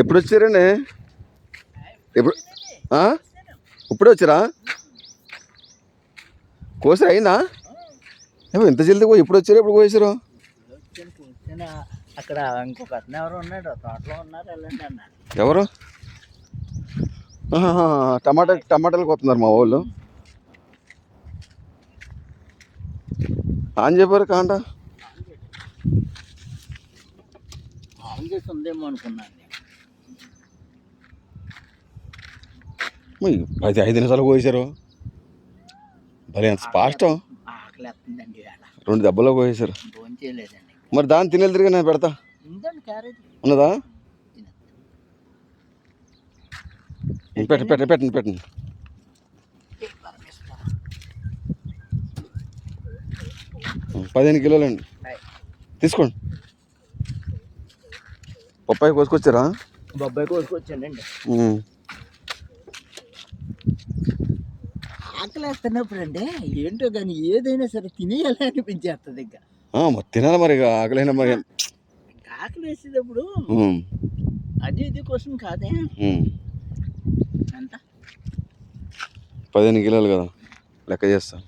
ఎప్పుడు వచ్చారండి? ఎప్పుడు ఇప్పుడే వచ్చారా? కోసారు అయిందా? ఏమో ఇంత జల్దీ ఎప్పుడు వచ్చారు? ఎప్పుడు కోసారు? అక్కడ ఇంకొక అతను ఎవరు ఉన్నాడు, తోటలో ఉన్నారు, వెళ్ళండి అన్న. ఎవరు? టమాటాలు కొస్తున్నారు మా వాళ్ళు. ఆన్ చెప్పారు కాంట ఆన్ చేసి ఉందేమో అనుకున్నాను. 5 నిమిషాలు కోసారు. భలే ఎంత ఫాస్ట్. ఆకలి వస్తుందండి. 2 దెబ్బలో కోసేశారు. ఫోన్ చేయలేదండి. మరి దాన్ని తినేదిగా నేను పెడతా. ఉన్నదా? పెట్టండి. 15 కిలోలండి, తీసుకోండి. బొప్పాయి కోసుకొచ్చారా? బొబ్బాయి కోసుకొచ్చానండి. ఆకలి వేస్తున్నప్పుడు అండి ఏంటో కానీ ఏదైనా సరే తినేయాలి అనిపించేస్తుంది. ఇంకా మరి తినాలి మరి, ఆకలైనా మరి. ఆకలి వేసేటప్పుడు అది ఇది కోసం కాదే. ఎంత 15 కిలోలు కదా, లెక్క చేస్తాను.